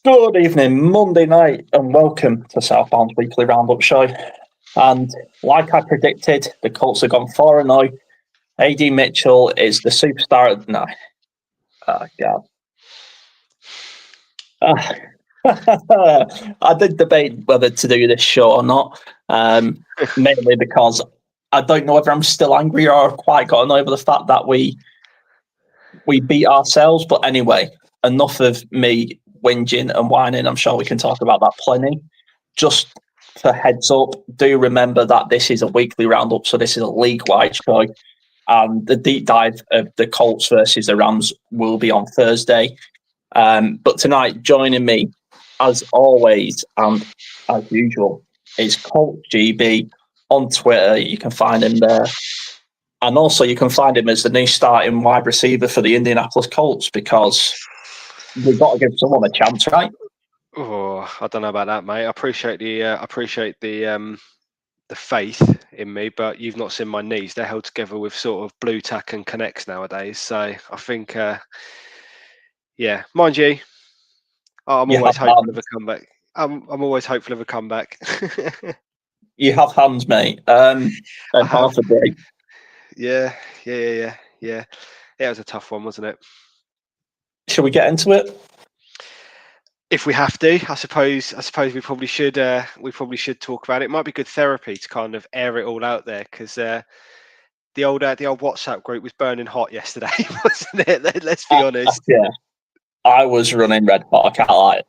Good evening, Monday night, and welcome to Southbound's weekly roundup show. And like I predicted, the Colts have gone 4-0. AD Mitchell is the superstar of the night. Oh, God. I did debate whether to do this show or not, mainly because I don't know whether I'm still angry or I've quite gotten over the fact that we beat ourselves. But anyway, enough of me whinging and whining. I'm sure we can talk about that plenty. Just for heads up, do remember that this is a weekly roundup, so this is a league-wide show. And the deep dive of the Colts versus the Rams will be on Thursday. But tonight, joining me, as always and as usual, is Colt GB on Twitter. You can find him there. And also, you can find him as the new starting wide receiver for the Indianapolis Colts because we've got to give someone a chance, right? Oh, I don't know about that, mate. I appreciate the faith in me, but you've not seen my knees. They're held together with sort of blue tack and connects nowadays. So I think, yeah, mind you, I'm always hopeful of a comeback. I'm always hopeful of a comeback. You have hands, mate. And half a break. Yeah. It was a tough one, wasn't it? Shall we get into it? If we have to, I suppose we probably should. We probably should talk about it. It might be good therapy to kind of air it all out there because the old WhatsApp group was burning hot yesterday, wasn't it? Let's be honest. Yeah, I was running red hot. I can't lie.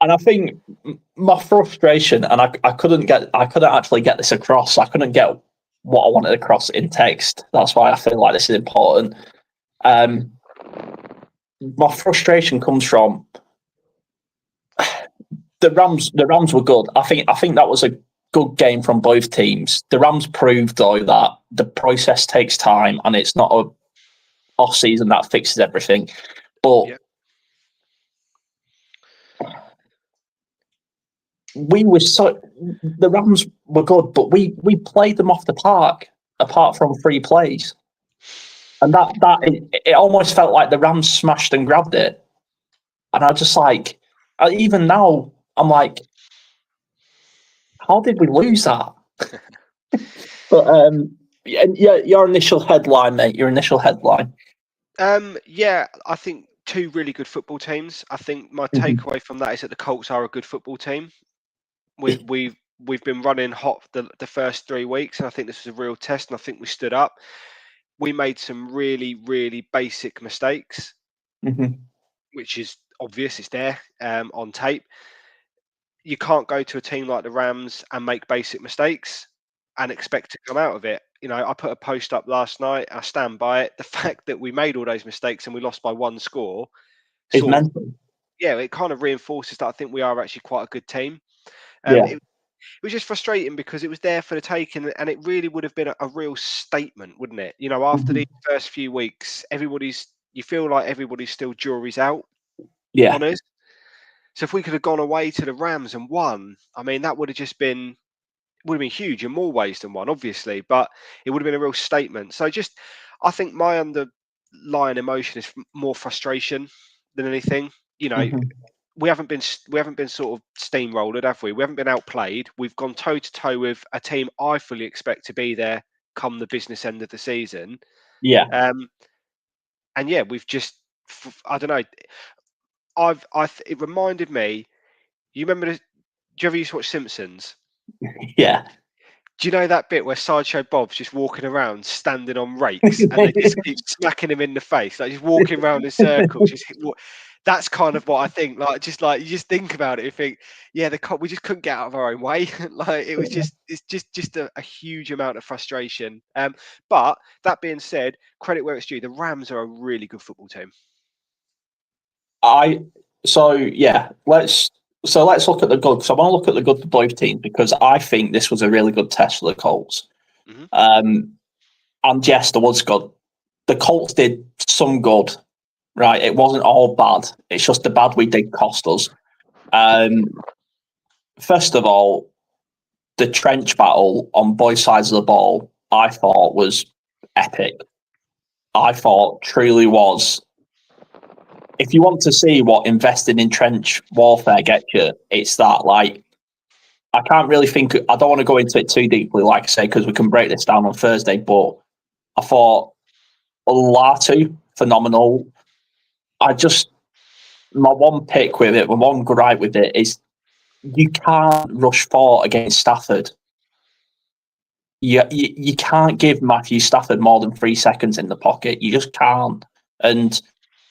And I think my frustration, and I couldn't actually get this across. I couldn't get what I wanted across in text. That's why I feel like this is important. My frustration comes from the Rams. The Rams were good. I think that was a good game from both teams. The Rams proved though that the process takes time, and it's not a off season that fixes everything. But the Rams were good, but we played them off the park apart from 3 plays. And it almost felt like the Rams smashed and grabbed it. And I just like, even now, I'm like, how did we lose that? But yeah, your initial headline, mate. Your initial headline. Yeah, I think 2 really good football teams. I think my takeaway from that is that the Colts are a good football team. We've been running hot the first 3 weeks, and I think this was a real test. And I think we stood up. We made some really, really basic mistakes, which is obvious. It's there on tape. You can't go to a team like the Rams and make basic mistakes and expect to come out of it. You know, I put a post up last night. I stand by it. The fact that we made all those mistakes and we lost by 1 score, It's mental. It kind of reinforces that I think we are actually quite a good team. It was just frustrating because it was there for the taking, and it really would have been a real statement, wouldn't it? You know, after these first few weeks, you feel like everybody's still jury's out on us. So if we could have gone away to the Rams and won, I mean, that would have been huge in more ways than one, obviously, but it would have been a real statement. So I think my underlying emotion is more frustration than anything. You know, we haven't been sort of steamrolled, have we? We haven't been outplayed. We've gone toe to toe with a team I fully expect to be there come the business end of the season. Yeah. And yeah, we've just, I don't know. It reminded me. You remember? Do you ever used to watch Simpsons? Yeah. Do you know that bit where Sideshow Bob's just walking around, standing on rakes, and they just keep smacking him in the face, like just walking around in circles? That's kind of what I think. Like you just think about it, you think, yeah, we just couldn't get out of our own way. Like it's just a huge amount of frustration. But that being said, credit where it's due. The Rams are a really good football team. Let's look at the good. So I want to look at the good for both teams because I think this was a really good test for the Colts. And yes, there was good. The Colts did some good, right? It wasn't all bad. It's just the bad we did cost us. First of all, the trench battle on both sides of the ball, I thought was epic. I thought truly was if you want to see what investing in trench warfare gets you, it's that. Like, I can't really think. I don't want to go into it too deeply, like I say, because we can break this down on Thursday. But I thought Latu phenomenal. My one pick with it, my one gripe with it is you can't rush 4 against Stafford. You can't give Matthew Stafford more than 3 seconds in the pocket. You just can't. And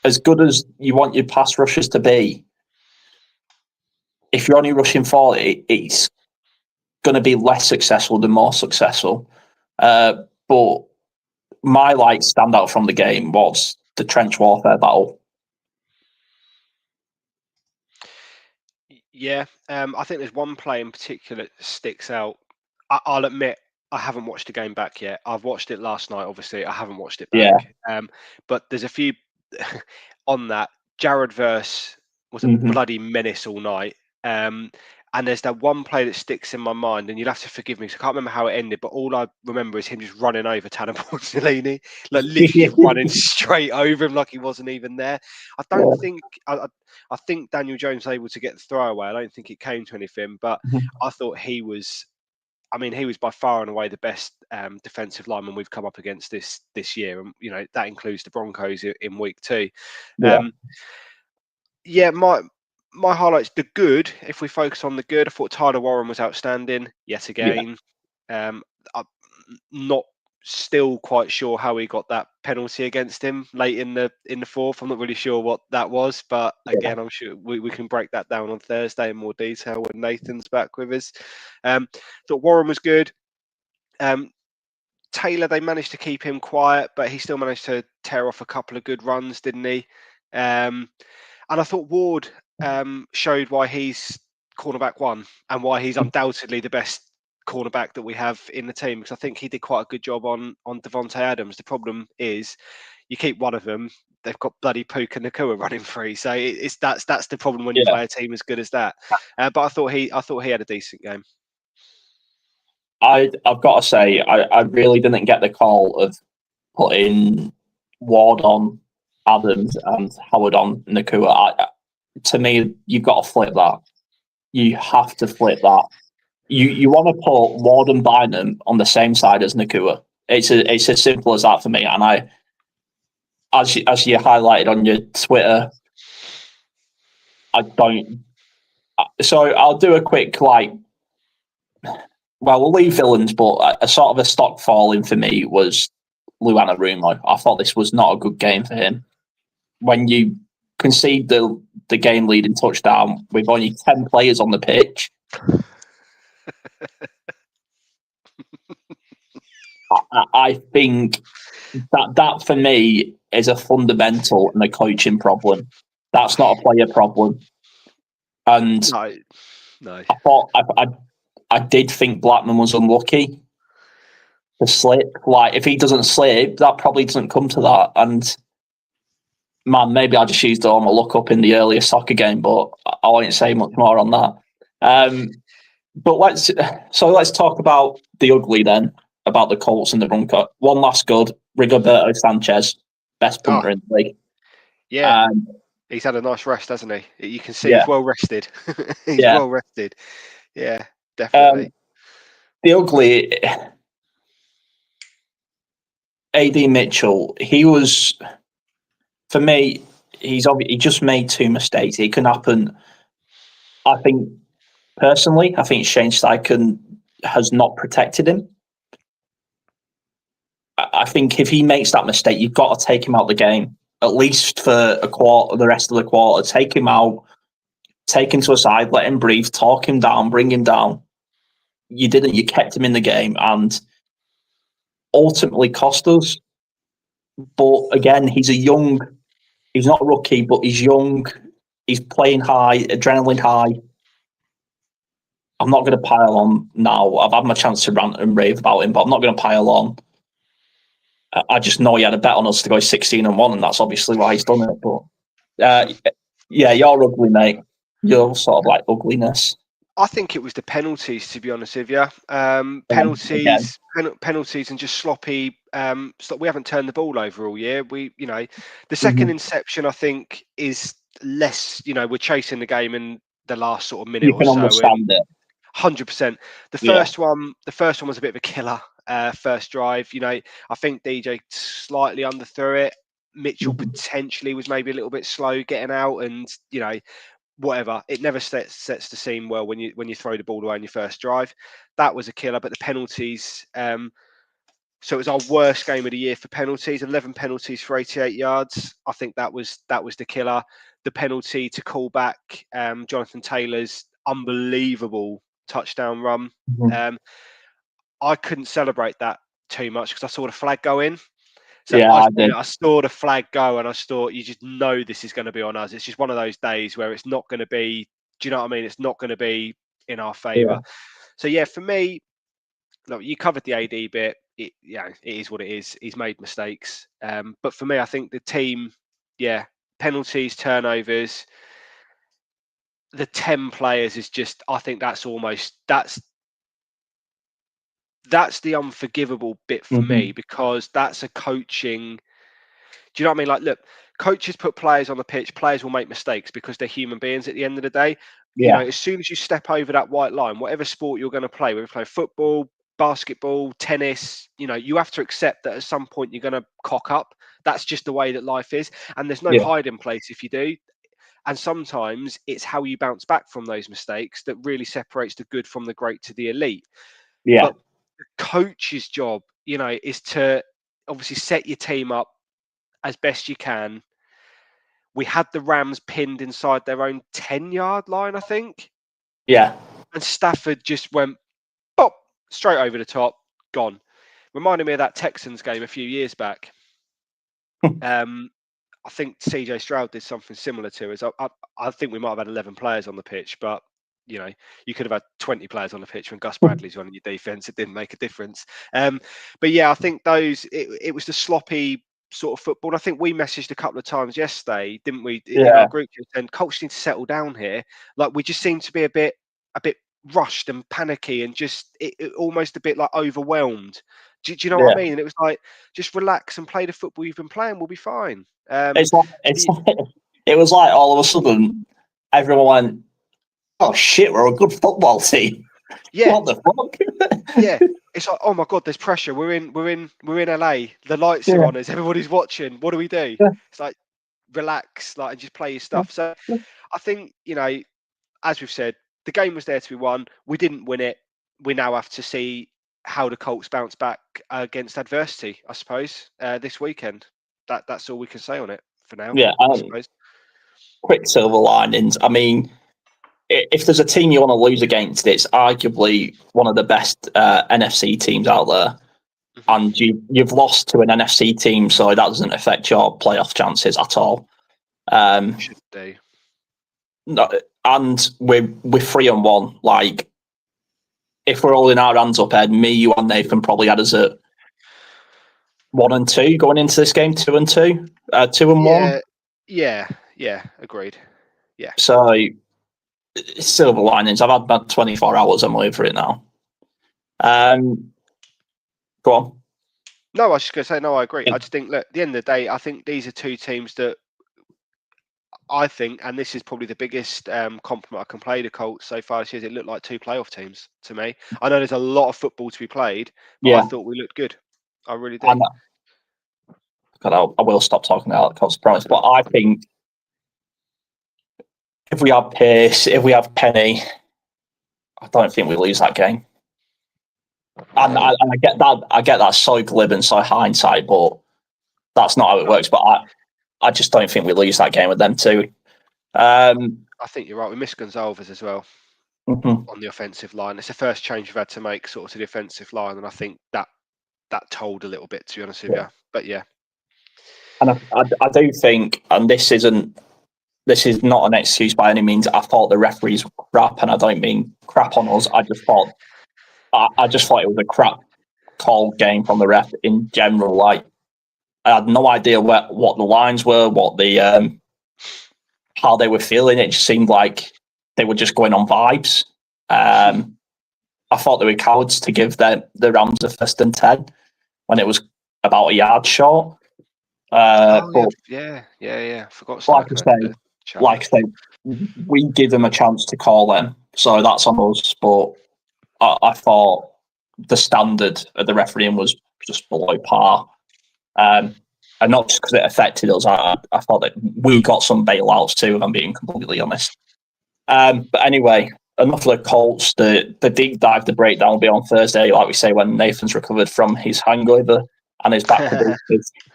as good as you want your pass rushers to be, if you're only rushing 4, it's going to be less successful than more successful. But my standout from the game was the trench warfare battle. Yeah, I think there's one play in particular that sticks out. I'll admit I haven't watched the game back yet. I've watched it last night, obviously. I haven't watched it back. Yeah. But there's a few on that. Jared Verse was a bloody menace all night. And there's that one play that sticks in my mind, and you'll have to forgive me because I can't remember how it ended, but all I remember is him just running over Tanner Porcellini, like literally running straight over him like he wasn't even there. I don't think I think Daniel Jones was able to get the throwaway. I don't think it came to anything, but I thought he was by far and away the best defensive lineman we've come up against this year, and that includes the Broncos in week 2. My highlights, the good. If we focus on the good, I thought Tyler Warren was outstanding yet again. I'm not still quite sure how he got that penalty against him late in the fourth. I'm not really sure what that was, but again, I'm sure we can break that down on Thursday in more detail when Nathan's back with us. Thought Warren was good. Taylor, they managed to keep him quiet, but he still managed to tear off a couple of good runs, didn't he? And I thought Ward showed why he's cornerback 1 and why he's undoubtedly the best cornerback that we have in the team, because I think he did quite a good job on Devontae Adams. The problem is you keep one of them, they've got bloody Puka Nacua running free, so that's the problem when you play a team as good as that. But I thought he had a decent game. I've got to say, I really didn't get the call of putting Ward on Adams and Howard on Nacua. To me, you've got to flip that. You have to flip that. You want to put Ward and Bynum on the same side as Nacua. It's as simple as that for me. And as you highlighted on your Twitter, I don't. So I'll do a quick we'll leave villains, but a sort of a stock falling for me was Anarumo. I thought this was not a good game for him. When you concede the game leading touchdown with only 10 players on the pitch, I think that for me is a fundamental and a coaching problem. That's not a player problem. And no. I thought I did think Blackman was unlucky to slip. If he doesn't slip, that probably doesn't come to that. And man, maybe I just used all my luck up in the earlier soccer game, but I won't say much more on that. But let's talk about the ugly then, about the Colts and the Broncos. One last good, Rigoberto Sanchez, best punter in the league. Yeah, he's had a nice rest, hasn't he? You can see he's well rested. Well rested. Yeah, definitely. The ugly, AD Mitchell, he was, for me, he just made 2 mistakes. It can happen. I think, personally, Shane Steichen has not protected him. I think if he makes that mistake, you've got to take him out of the game, at least for a quarter, the rest of the quarter. Take him out, take him to a side, let him breathe, talk him down, bring him down. You didn't. You kept him in the game and ultimately cost us. But again, he's not a rookie, but he's young. He's playing high, adrenaline high. I'm not going to pile on now. I've had my chance to rant and rave about him, but I'm not going to pile on. I just know he had a bet on us to go 16-1, and that's obviously why he's done it. But you're ugly, mate. You're sort of like ugliness. I think it was the penalties, to be honest with you. Again. Penalties, and just sloppy. We haven't turned the ball over all year. The second Mhm. inception, I think, is less. We're chasing the game in the last sort of minute You or can so, and understand it. 100%. The Yeah. first one was a bit of a killer. First drive, I think DJ slightly underthrew it. Mitchell Mhm. potentially was maybe a little bit slow getting out, and whatever. It never sets the scene well when you throw the ball away on your first drive. That was a killer. But the penalties. So it was our worst game of the year for penalties. 11 penalties for 88 yards. I think that was the killer. The penalty to call back Jonathan Taylor's unbelievable touchdown run. Mhm. I couldn't celebrate that too much because I saw the flag go in. So Yeah, I did. I saw the flag go, and I thought, you just know this is going to be on us. It's just one of those days where it's not going to be. Do you know what I mean? It's not going to be in our Yeah. favour. So yeah, for me, look, you covered the AD bit. It is what it is. He's made mistakes, but for me, I think the team, penalties, turnovers, the 10 players is just. I think that's the unforgivable bit for me, Mhm. because that's a coaching. Do you know what I mean? Like, look, coaches put players on the pitch. Players will make mistakes because they're human beings at the end of the day. Yeah. As soon as you step over that white line, whatever sport you're going to play, whether you play football, basketball, tennis, you have to accept that at some point you're going to cock up. That's just the way that life is. And there's no Yeah. hiding place if you do. And sometimes it's how you bounce back from those mistakes that really separates the good from the great to the elite. Yeah. But the coach's job, is to obviously set your team up as best you can. We had the Rams pinned inside their own 10-yard line, I think. Yeah. And Stafford just went, pop, straight over the top, gone. Reminded me of that Texans game a few years back. I think CJ Stroud did something similar to us. I think we might have had 11 players on the pitch, but you could have had 20 players on the pitch when Gus Bradley's running your defense. It didn't make a difference. But yeah, I think it was the sloppy sort of football. I think we messaged a couple of times yesterday, didn't we, in our Yeah. group, and Colts need to settle down here. Like, we just seem to be a bit rushed and panicky, and just it almost a bit like overwhelmed. Do you know what I Yeah. mean? And it was like, just relax and play the football you've been playing. We'll be fine. It was like all of a sudden everyone went, "Oh shit, we're a good football team." Yeah, What the fuck? yeah. It's like, oh my god, there's pressure. We're in LA. The lights are Yeah. on us. Everybody's watching. What do we do? Yeah. It's like, relax, like, and just play your Yeah. stuff. So I think, as we've said, the game was there to be won. We didn't win it. We now have to see how the Colts bounce back against adversity, I suppose, this weekend. That's all we can say on it for now, Yeah. I suppose. Quick silver linings. I mean, if there's a team you want to lose against, it's arguably one of the best NFC teams out there. Mhm. And you've lost to an NFC team, so that doesn't affect your playoff chances at all. Should do. No, and we're 3-1. Like, if we're holding our hands up, Ed, me, you, and Nathan probably had us at 1-2 going into this game, 2-2, 2-1. Yeah, agreed. Yeah. So silver linings. I've had about 24 hours. I'm over it now. Go on. No, I was just going to say, no, I agree. I just think, look, at the end of the day, I think these are two teams that I think, and this is probably the biggest compliment I can play the Colts so far this year, it looked like two playoff teams to me. I know there's a lot of football to be played, but I Yeah, thought we looked good. I really do. and God, I will stop talking about Colts, promise. But I think if we have pace, if we have Penny, I don't think we lose that game. And I get that. I get that so glib and so hindsight, but that's not how it works. But I just don't think we lose that game with them too. I think you're right. We missed Gonzalez as well Mhm. on the offensive line. It's the first change we've had to make sort of to the offensive line, and I think that told a little bit, to be honest with Yeah. you. But yeah. And I do think, and this is not an excuse by any means. I thought the referees were crap, and I don't mean crap on us. I just thought it was a crap call game from the ref in general. Like, I had no idea what the lines were, what how they were feeling. It just seemed like they were just going on vibes. I thought they were cowards to give the Rams a 1st and 10 when it was about a yard short. But I forgot like Stark I say, we give them a chance to call them, so that's on us. But I thought the standard of the refereeing was just below par. And not just because it affected us. I thought that we got some bailouts too, if I'm being completely honest. But anyway, enough of the Colts. The deep dive, the breakdown will be on Thursday, like we say, when Nathan's recovered from his hangover and his back.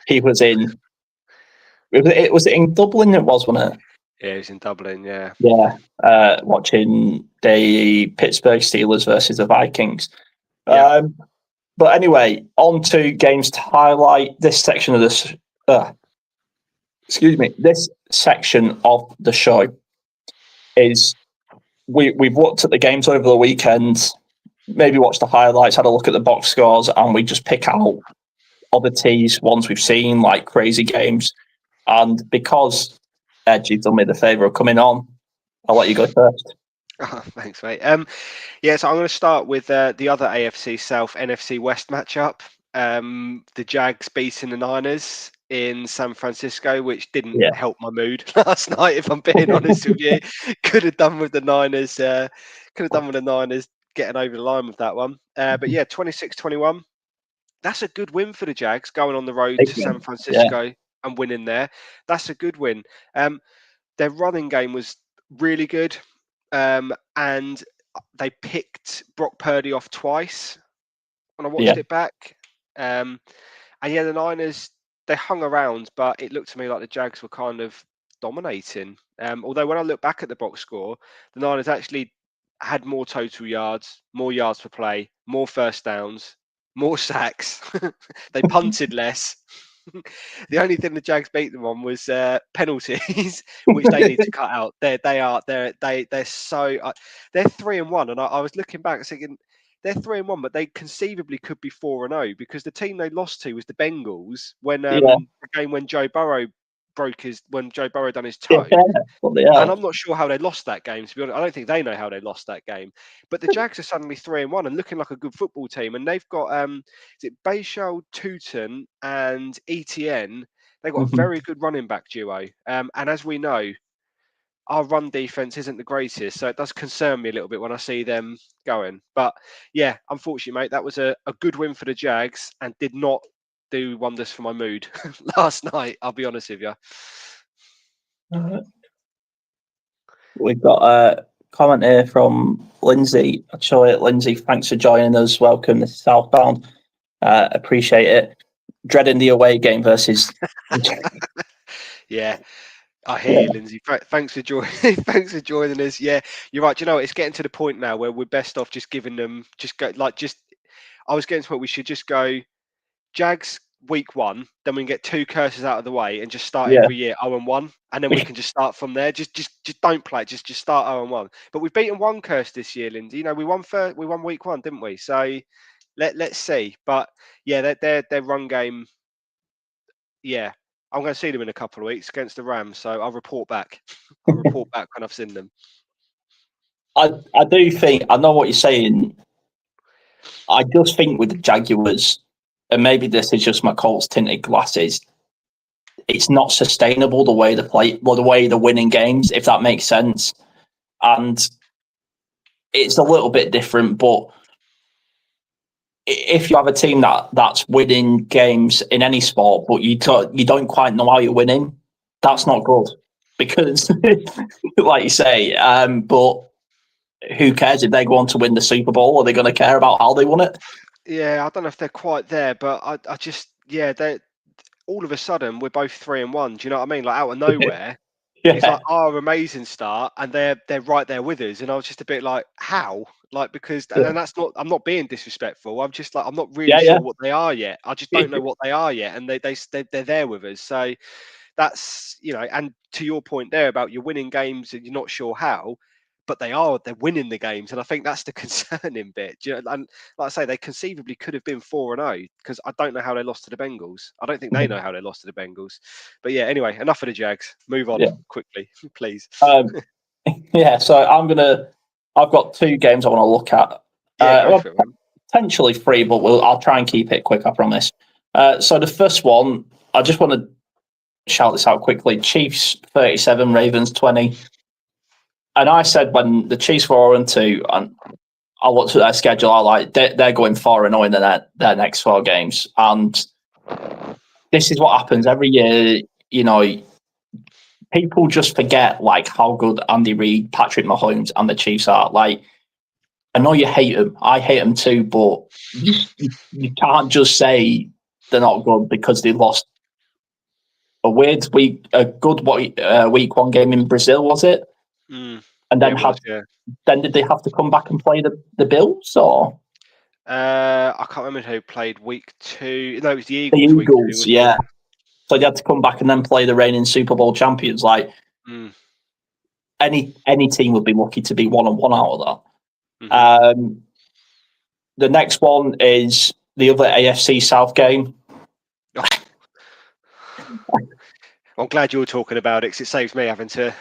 He was in. Was it in Dublin? It was, wasn't it? Yeah, it was in Dublin. Yeah. Yeah. Watching the Pittsburgh Steelers versus the Vikings. Yeah. But anyway, on to games to highlight. This section of this. This section of the show is we've looked at the games over the weekend, maybe watched the highlights, had a look at the box scores, and we just pick out oddities, ones we've seen, like crazy games. And because Ed, you've done me the favour of coming on, I'll let you go first. Oh, thanks, mate. So I'm going to start with the other AFC South NFC West matchup. The Jags beating the Niners in San Francisco, which didn't help my mood last night, if I'm being honest with you. Could have done with the Niners. Getting over the line with that one. But yeah, 26-21. That's a good win for the Jags, going on the road to San Francisco and winning there. That's a good win. Their running game was really good. And they picked Brock Purdy off twice when I watched it back. And the Niners, they hung around, but it looked to me like the Jags were kind of dominating. Although when I look back at the box score, the Niners actually had more total yards, more yards per play, more first downs, more sacks. They punted less. The only thing the Jags beat them on was penalties, which they need to cut out. They're 3-1, and I was looking back thinking they're 3-1, but they conceivably could be 4-0 because the team they lost to was the Bengals when the game when Joe Burrow done his toe. And I'm not sure how they lost that game, to be honest. I don't think they know how they lost that game. But the Jags are suddenly 3-1 and looking like a good football team. And they've got is it Bashal, Tutin and ETN. They've got a very good running back duo. And as we know, our run defense isn't the greatest. So it does concern me a little bit when I see them going. But yeah, unfortunately, mate, that was a good win for the Jags and did not do wonders for my mood last night. I'll be honest with you. We've got a comment here from Lindsay. Actually, Lindsay, thanks for joining us. Welcome. This is Southbound. Appreciate it. Dreading the away game versus. Yeah, I hear you, Lindsay. Thanks for joining. Thanks for joining us. Yeah, you're right. You know, it's getting to the point now where we're best off just giving them. I was getting to what we should just go. Jags week 1, then we can get 2 curses out of the way and just start every year 0-1, and then we can just start from there. Just don't play. Just start 0-1. But we've beaten one curse this year, Lindsay. You know, we won week 1, didn't we? So let's see. But yeah, their run game. Yeah, I'm going to see them in a couple of weeks against the Rams. So I'll report back. I'll report back when I've seen them. I do think I know what you're saying. I just think with the Jaguars, and maybe this is just my Colts tinted glasses, it's not sustainable the way they play, the way they're winning games, if that makes sense. And it's a little bit different, but if you have a team that's winning games in any sport, but you don't quite know how you're winning, that's not good. Because, like you say, but who cares if they go on to win the Super Bowl? Are they going to care about how they won it? Yeah, I don't know if they're quite there, but I just they all of a sudden we're both 3-1. Do you know what I mean? Like out of nowhere, it's like our amazing start, and they're right there with us. And I was just a bit like, how? Like because and that's not. I'm not being disrespectful. I'm just like I'm not really sure what they are yet. I just don't know what they are yet, and they're there with us. So that's and to your point there about you're winning games and you're not sure how. But they're winning the games, and I think that's the concerning bit. And like I say, they conceivably could have been 4-0 because I don't know how they lost to the Bengals. I don't think they know how they lost to the Bengals. But yeah, anyway, enough of the Jags. Move on quickly, please. So I'm gonna I've got 2 games I want to look at. Yeah, go for it, man. Potentially 3, but I'll try and keep it quick, I promise. So the first one, I just want to shout this out quickly. Chiefs 37, Ravens 20. And I said when the Chiefs were 4-2, and I looked at their schedule, I like they're going 4-0 in their next 4 games. And this is what happens every year. You know, people just forget like how good Andy Reid, Patrick Mahomes, and the Chiefs are. Like, I know you hate them. I hate them too, but you can't just say they're not good because they lost a good week 1 game in Brazil, was it? Mm. And then Yeah. then did they have to come back and play the Bills or I can't remember who played week 2. No, it was the Eagles. the Week 2, Eagles? wasn't Yeah. it? So they had to come back and then play the reigning Super Bowl champions. Like any team would be lucky to be 1-1 out of that. Mm-hmm. The next one is the other AFC South game. Oh. I'm glad you're talking about it because it saves me having to.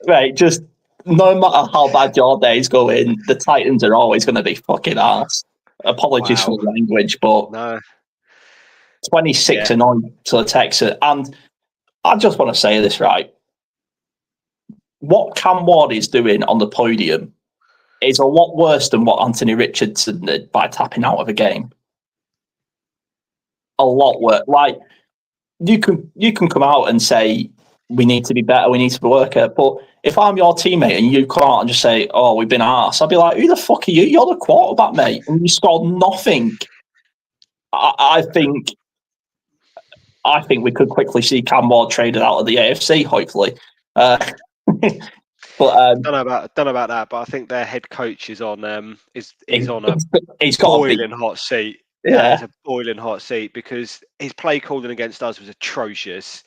Right, just no matter how bad your day's going, the Titans are always going to be fucking arse. Apologies for the language, but no. 26-0 to the Texans. And I just want to say this, right? What Cam Ward is doing on the podium is a lot worse than what Anthony Richardson did by tapping out of a game. A lot worse. Like, you can come out and say we need to be better, we need to work it. But if I'm your teammate and you come out and just say, "Oh, we've been arse," I'll be like, "Who the fuck are you? You're the quarterback, mate, and you scored nothing." I think we could quickly see Cam Ward traded out of the AFC, hopefully. But don't know about that, but I think their head coach is on he's got boiling hot seat. Yeah, it's a boiling hot seat because his play calling against us was atrocious,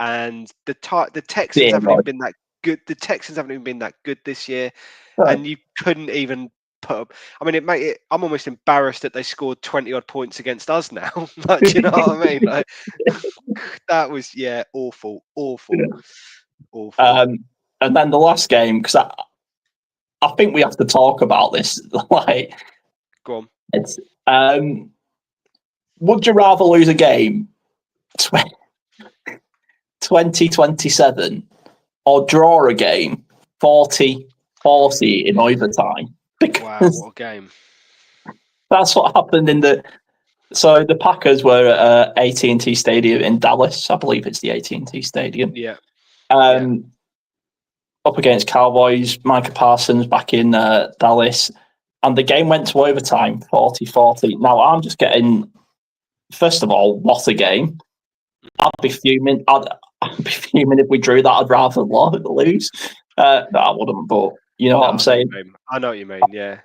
and the Texans haven't even been that good. The Texans haven't even been that good this year, and you couldn't even put up. I mean, I'm almost embarrassed that they scored 20 odd points against us now. Like, do you know what I mean? Like, that was awful. And then the last game, because I think we have to talk about this. Like, go on. It's would you rather lose a game 20-27 or draw a game 40-40 in overtime? Wow, what a game. That's what happened so the Packers were at AT&T Stadium in Dallas. I believe it's the AT&T Stadium. Yeah. Up against Cowboys, Micah Parsons back in Dallas. And the game went to overtime, 40-40. Now, I'm just getting, first of all, what a game. I'd be fuming. I'd be fuming if we drew that. I'd rather lose. No, I wouldn't, but you know what I'm saying? I know what you mean, yeah.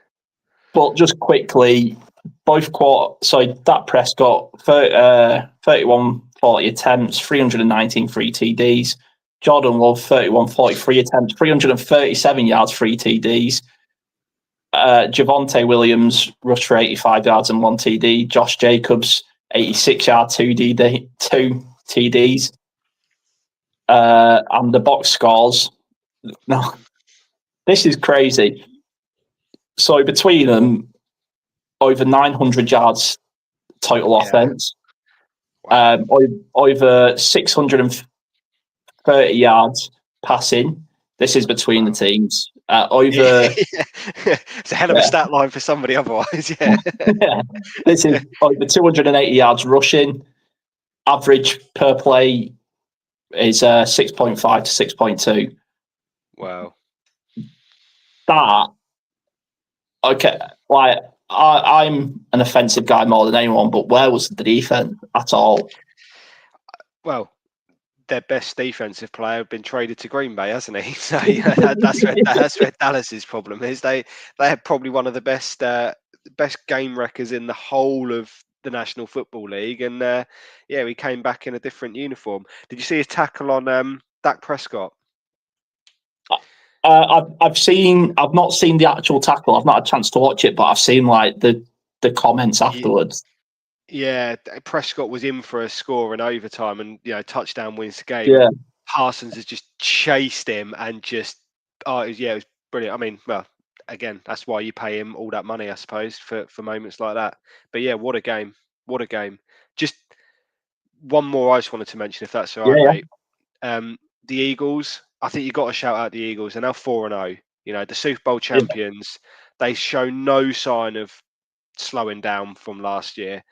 But just quickly, both Dak Prescott, 31-40 attempts, 319 free TDs. Jordan Love, 31-43 attempts, 337 yards, 3 TDs. Javonte Williams rushed for 85 yards and 1 TD. Josh Jacobs, 86 yards, 2 TDs. And the box scores. No, this is crazy. So between them, over 900 yards total offense. Wow. Over 630 yards passing. This is between the teams. It's a hell of a stat line for somebody otherwise. Yeah. This is over 280 yards rushing. Average per play is 6.5 to 6.2. Wow. Okay. Like I'm an offensive guy more than anyone, but where was the defense at all? Well, their best defensive player had been traded to Green Bay, hasn't he? So that's where Dallas's problem is. They had probably one of the best game wreckers in the whole of the National Football League, and he came back in a different uniform. Did you see his tackle on Dak Prescott? I've not seen the actual tackle. I've not had a chance to watch it, but I've seen like the comments afterwards. Yeah, Prescott was in for a score in overtime, and touchdown wins the game. Yeah. Parsons has just chased him and just it was brilliant. I mean, well, again, that's why you pay him all that money, I suppose, for moments like that. But yeah, what a game! What a game! Just one more I just wanted to mention, if that's all right, Yeah, mate. The Eagles. I think you got to shout out the Eagles. They're now 4-0. You know, the Super Bowl yeah. champions. They show no sign of slowing down from last year.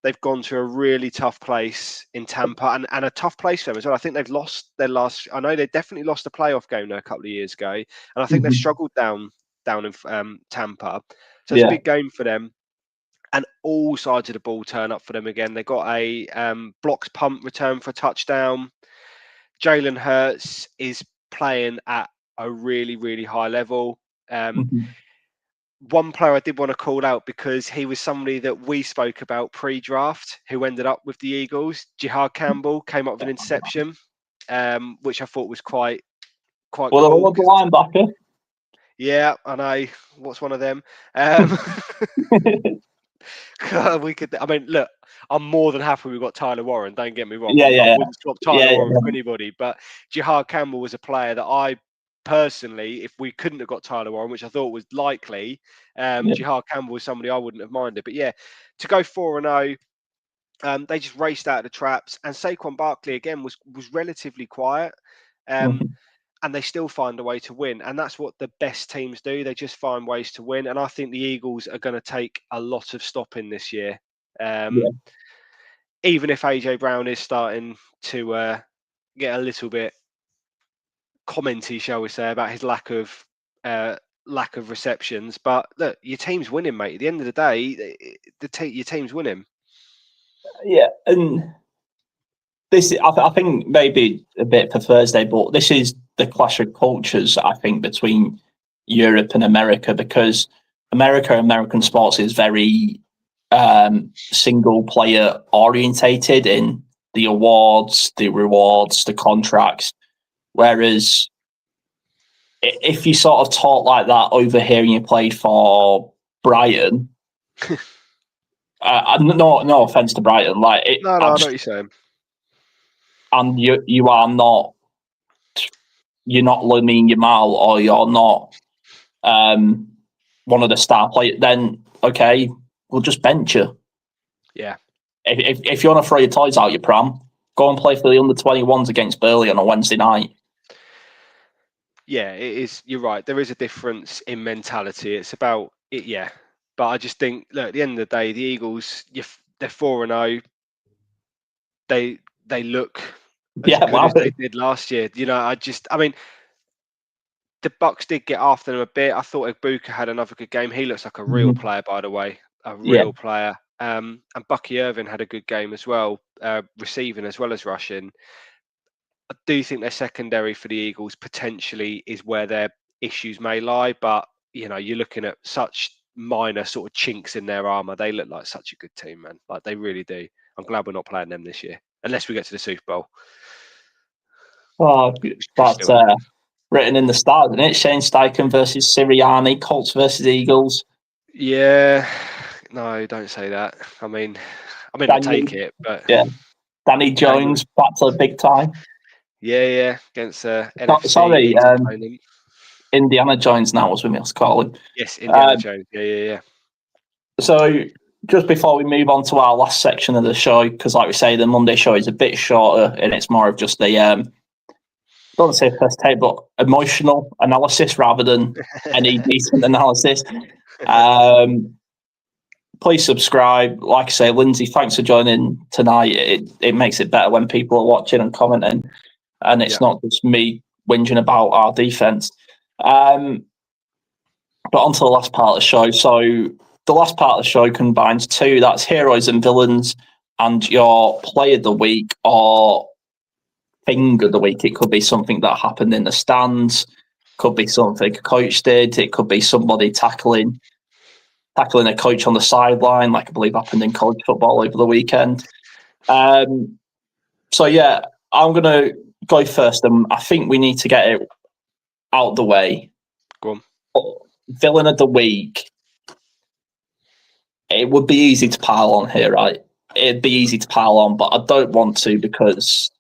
They've gone to a really tough place in Tampa, and a tough place for them as well. I think they've lost their last. I know they definitely lost a playoff game there a couple of years ago, and I think they've Mhm. struggled down in Tampa. So it's a Yeah. big game for them, and all sides of the ball turn up for them again. They got a blocked punt return for a touchdown. Jalen Hurts is playing at a really, really high level. Mhm. One player I did want to call out because he was somebody that we spoke about pre-draft who ended up with the Eagles. Jihad Campbell came up with an interception, which I thought was quite Well, cool. the linebacker. Yeah, I know. What's one of them? Um, we could. I mean, look, I'm more than happy we got Tyler Warren. Don't get me wrong. Yeah, I yeah, wouldn't swap yeah, Tyler Warren yeah. for anybody. But Jihad Campbell was a player that I personally, if we couldn't have got Tyler Warren, which I thought was likely, Yeah. Jihad Campbell was somebody I wouldn't have minded. But yeah, to go 4-0. They just raced out of the traps, and Saquon Barkley again was relatively quiet. Um, Mhm. and they still find a way to win. And that's what the best teams do. They just find ways to win. And I think the Eagles are going to take a lot of stopping this year. Yeah. Even if AJ Brown is starting to get a little bit commenty, shall we say, about his lack of receptions. But look, your team's winning, mate. At the end of the day, your team's winning. Yeah, and this I think maybe a bit for Thursday, but this is the clash of cultures. I think between Europe and America, because American sports is very single player orientated in the awards, the rewards, the contracts. Whereas if you sort of talk like that over here and you played for Brighton, no offense to Brighton, like No, I know what you're saying. and you are not, you're not Lamine Yamal, or you're not one of the star players, then okay, we'll just bench you. Yeah. If you want to throw your toys out your pram, go and play for the under-21s against Burnley on a Wednesday night. Yeah, it is. You're right. There is a difference in mentality. It's about it, yeah. But I just think, look, at the end of the day, the Eagles, they're 4-0. They look as Yeah, good wow. as they did last year. You know, I mean, the Bucks did get after them a bit. I thought Ibuka had another good game. He looks like a real Mhm. player, by the way, a Yeah, real player. And Bucky Irvin had a good game as well, receiving as well as rushing. I do think their secondary for the Eagles potentially is where their issues may lie, but you know, you're looking at such minor sort of chinks in their armor. They look like such a good team, man. Like they really do. I'm glad we're not playing them this year, unless we get to the Super Bowl. oh, Which could that's still happen. written in the stars, isn't it? Shane Steichen versus Sirianni, Colts versus Eagles. Yeah, no, don't say that. I'll Daniel, take it, but yeah, Danny Daniel, Jones, that's a big time. yeah, against NFC Sorry, East opponent. Indiana Jones now was with me. I was calling. Yes, Indiana Jones. Yeah. So just before we move on to our last section of the show, because like we say, the Monday show is a bit shorter and it's more of just the don't want to say first take, but emotional analysis rather than any decent analysis. Please subscribe. Like I say, Lindsay, thanks for joining tonight. It makes it better when people are watching and commenting, and it's Yeah, not just me whinging about our defense. But on to the last part of the show. So the last part of the show combines two. That's heroes and villains, and your play of the week or thing of the week. It could be something that happened in the stands, could be something a coach did, it could be somebody tackling a coach on the sideline, like I believe happened in college football over the weekend. So yeah, I'm gonna go first, and I think we need to get it out the way. go on. Villain of the week. It would be easy to pile on here, right? It'd be easy to pile on, but I don't want to because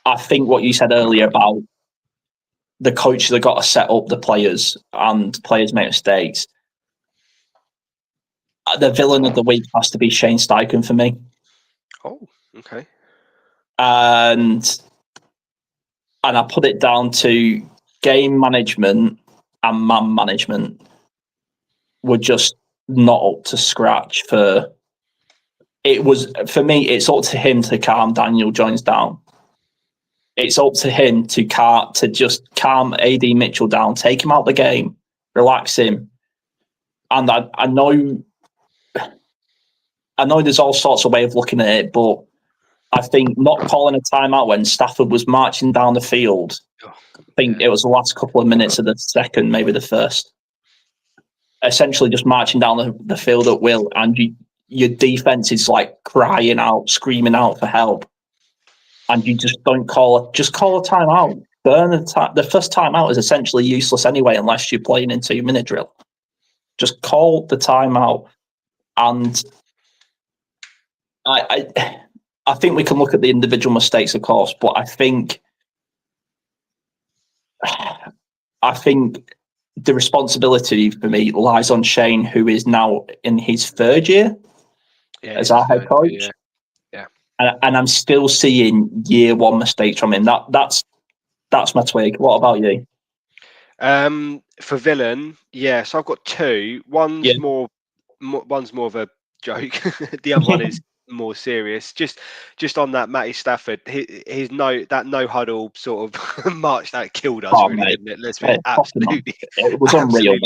I think what you said earlier about the coaches have got to set up the players, and players make mistakes. The villain of the week has to be Shane Steichen for me. Oh, okay. And I put it down to game management and man management were just not up to scratch for. It was, for me, it's up to him to calm Daniel Jones down. It's up to him to just calm AD Mitchell down, take him out of the game, relax him. And I know there's all sorts of ways of looking at it, but I think not calling a timeout when Stafford was marching down the field, I think it was the last couple of minutes of the second, maybe the first, essentially just marching down the field at will, and your defense is like crying out, screaming out for help, and you just don't call a timeout. Burn the first timeout is essentially useless anyway, unless you're playing in 2-minute drill. Just call the timeout, and I think we can look at the individual mistakes, of course, but I think the responsibility for me lies on Shane, who is now in his third year as our head coach. Yeah. And I'm still seeing year one mistakes from him. That's my tweak. What about you? For villain, so I've got two. One's more of a joke. The other one is more serious. Just on that, Matty Stafford, his no huddle sort of march that killed us, didn't it? Let's be absolutely, it was unreal.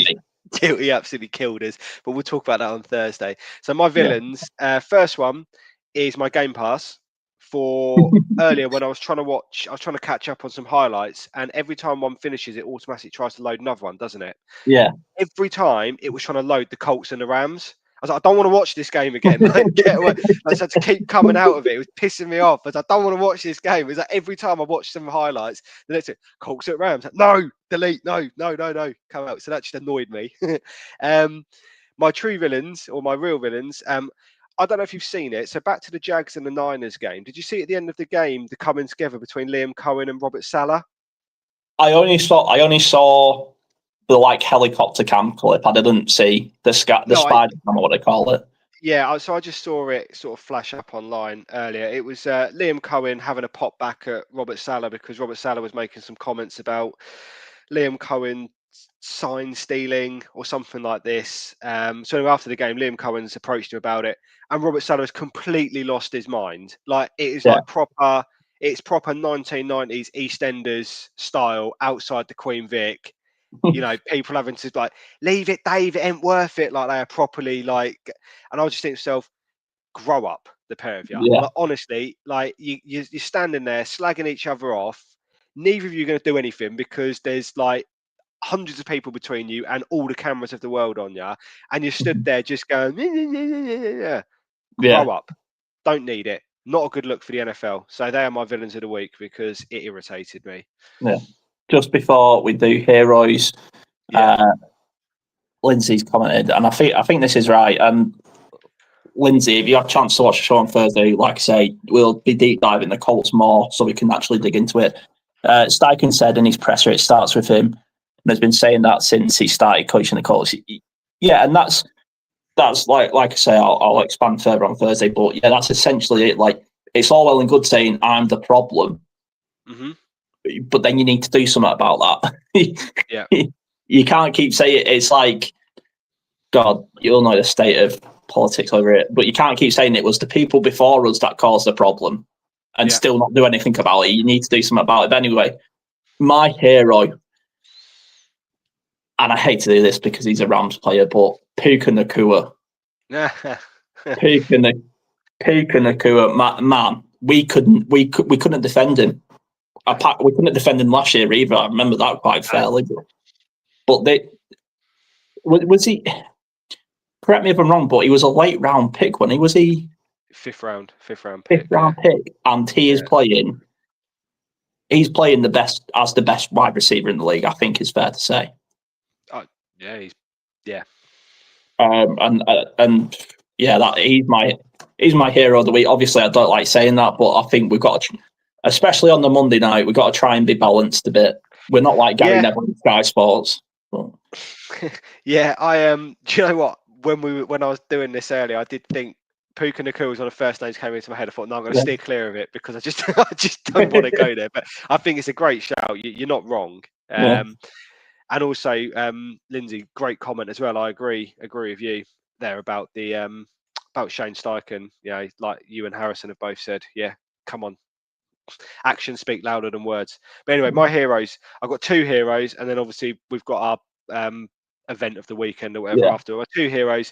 He absolutely killed us. But we'll talk about that on Thursday. So my villains, first one is my Game Pass. For earlier when I was trying to catch up on some highlights, and every time one finishes, it automatically tries to load another one, doesn't it? Yeah. Every time it was trying to load the Colts and the Rams. I was like, I don't want to watch this game again. Get away. I just had to keep coming out of it. It was pissing me off. I was like, I don't want to watch this game. It was like every time I watched some highlights, the next Colts at Rams. Like, no, delete, no, come out. So that just annoyed me. My true villains, or my real villains, I don't know if you've seen it. So back to the Jags and the Niners game. Did you see at the end of the game the coming together between Liam Cohen and Robert Saleh? I only saw the helicopter cam clip. I didn't see the spider cam, or what they call it. Yeah, so I just saw it sort of flash up online earlier. It was Liam Cohen having a pop back at Robert Saleh because Robert Saleh was making some comments about Liam Cohen sign stealing or something like this. So after the game, Liam Cohen's approached him about it, and Robert Saleh has completely lost his mind. Like it is proper 1990s EastEnders style outside the Queen Vic. You know, people having to leave it, Dave, it ain't worth it. Like they are properly and I was just thinking to myself, grow up, the pair of you. Yeah. Like, honestly, you're standing there slagging each other off. Neither of you are going to do anything because there's hundreds of people between you and all the cameras of the world on you, and you stood there just going, grow up. Don't need it. Not a good look for the NFL. So they are my villains of the week because it irritated me. Yeah. Just before we do heroes, Lindsay's commented, and I think this is right. Lindsay, if you have a chance to watch the show on Thursday, like I say, we'll be deep diving the Colts more so we can actually dig into it. Steichen said in his presser, it starts with him, and has been saying that since he started coaching the Colts. Yeah, and that's like I say, I'll expand further on Thursday, but yeah, that's essentially it. Like, it's all well and good saying I'm the problem, but then you need to do something about that. You can't keep saying it. It's like, God, you'll know the state of politics over it, but you can't keep saying it was the people before us that caused the problem and still not do anything about it. You need to do something about it. But anyway, my hero, and I hate to do this because he's a Rams player, but Puka Nacua. Puka Nacua, man, we couldn't defend him. We couldn't defend him last year either. I remember that quite fairly. But was he? Correct me if I'm wrong, but he was a late round pick when he was fifth round pick. And he is playing. He's playing the best wide receiver in the league. I think is fair to say. He's my hero of the week. Obviously, I don't like saying that, but I think we've got to, especially on the Monday night, we've got to try and be balanced a bit. We're not like Gary Neville in Sky Sports. But... yeah, do you know what? When I was doing this earlier, I did think Puka Nakul was one of the first names came into my head. I thought, no, I'm going to steer clear of it because I just don't want to go there. But I think it's a great shout. You're not wrong. And also, Lindsay, great comment as well. I agree with you there about the about Shane Steichen. Like you and Harrison have both said, come on, actions speak louder than words. But anyway, my heroes. I've got 2 heroes, and then obviously we've got our event of the weekend or whatever after. My 2 heroes.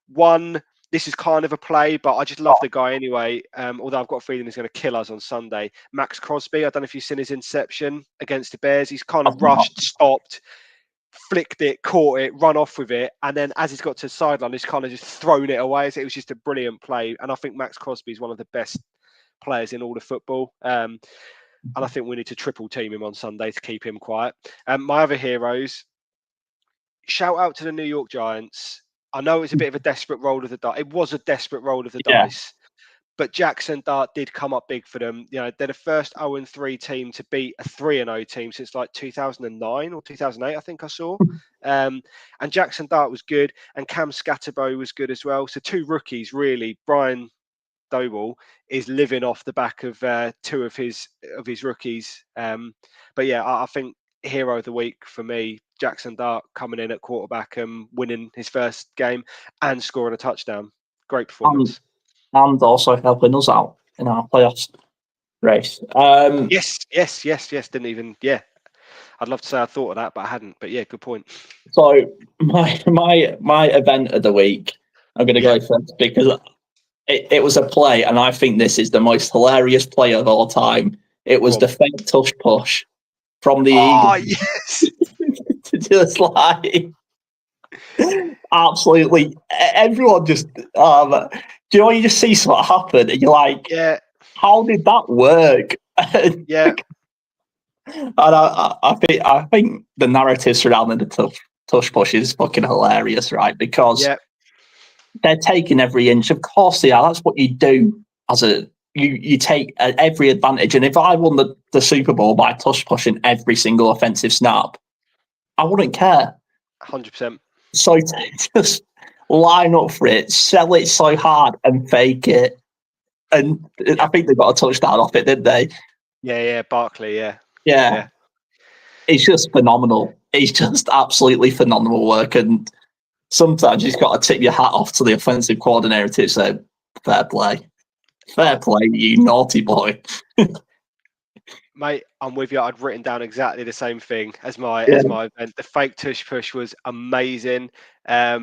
One, this is kind of a play, but I just love the guy anyway. Although I've got a feeling he's going to kill us on Sunday. Max Crosby. I don't know if you've seen his interception against the Bears. He's kind of rushed, stopped, flicked it, caught it, run off with it, and then as he's got to the sideline, he's kind of just thrown it away. So it was just a brilliant play, and I think Max Crosby is one of the best players in all of football. And I think we need to triple team him on Sunday to keep him quiet. My other heroes, shout out to the New York Giants. I know it's a bit of a desperate roll of the dice. It was a desperate roll of the dice. But Jackson Dart did come up big for them. They're the first 0-3 team to beat a 3-0 team since like 2009 or 2008, I think I saw. And Jackson Dart was good, and Cam Scatterbo was good as well. So 2 rookies, really. Brian Doble is living off the back of 2 of his rookies. But yeah, I think hero of the week for me, Jackson Dart coming in at quarterback and winning his first game and scoring a touchdown. Great performance. And also helping us out in our playoffs race. Yes. Didn't even. Yeah, I'd love to say I thought of that, but I hadn't. But yeah, good point. So my event of the week, I'm going to go first because it was a play, and I think this is the most hilarious play of all time. It was the fake tush push from the Eagles. Yes. Just like absolutely everyone just do you know when you just see something happen and you're like, how did that work? Yeah. And I think the narrative surrounding the tush push is fucking hilarious, right? Because they're taking every inch. Of course they are. That's what you do as you take every advantage. And if I won the Super Bowl by tush pushing every single offensive snap, I wouldn't care. 100%. So just line up for it, sell it so hard and fake it. And I think they got a touchdown off it, didn't they? Yeah, Barkley, yeah. It's just phenomenal. It's just absolutely phenomenal work. And sometimes you've got to tip your hat off to the offensive coordinator to say, fair play. Fair play, you naughty boy. Mate, I'm with you. I'd written down exactly the same thing as my event. The fake tush push was amazing. I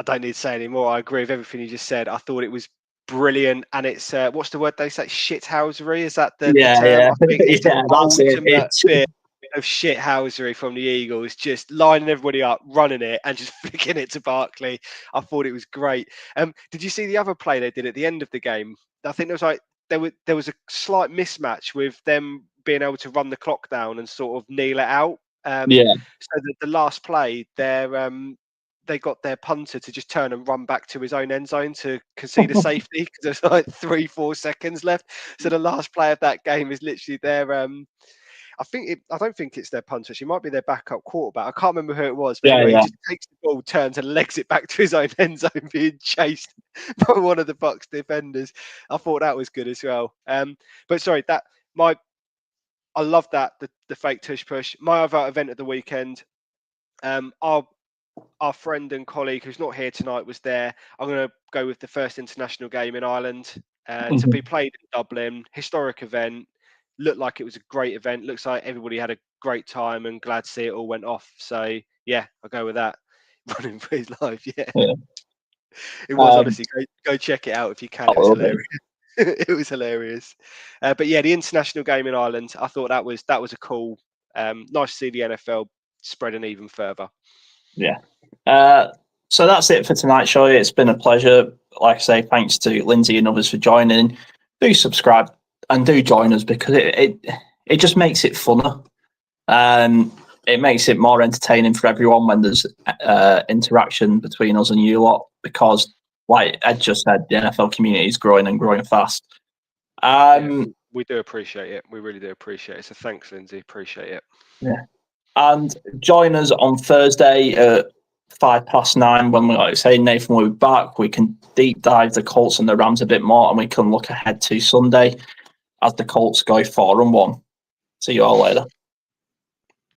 don't need to say any more. I agree with everything you just said. I thought it was brilliant, and it's what's the word they say? Shithousery? Is that the term? I think it's the ultimate bit of shithousery from the Eagles, just lining everybody up, running it, and just flicking it to Barkley. I thought it was great. Did you see the other play they did at the end of the game? I think there was a slight mismatch with them being able to run the clock down and sort of kneel it out. So that the last play, they got their punter to just turn and run back to his own end zone to concede a safety because there's like 3-4 seconds left. So the last play of that game is literally their. I don't think it's their punter. She might be their backup quarterback. I can't remember who it was. But anyway, he just takes the ball, turns and legs it back to his own end zone, being chased by one of the Bucs defenders. I thought that was good as well. But sorry, I love that the fake tush push. My other event of the weekend, our friend and colleague who's not here tonight was there. I'm going to go with the first international game in Ireland to be played in Dublin. Historic event. Looked like it was a great event. Looks like everybody had a great time and glad to see it all went off. So yeah, I'll go with that. Running for his life, It was honestly go check it out if you can. It was hilarious. It was hilarious. But yeah, the international game in Ireland, I thought that was a cool. Nice to see the NFL spreading even further. Yeah. So that's it for tonight's show. It's been a pleasure. Like I say, thanks to Lindsay and others for joining. Do subscribe and do join us because it just makes it funner. It makes it more entertaining for everyone when there's interaction between us and you lot because, like Ed just said, the NFL community is growing and growing fast. We do appreciate it. We really do appreciate it. So thanks, Lindsay. Appreciate it. Yeah. And join us on Thursday at 9:05 when we, like I say, Nathan will be back. We can deep dive the Colts and the Rams a bit more, and we can look ahead to Sunday as the Colts go 4-1. See you all later.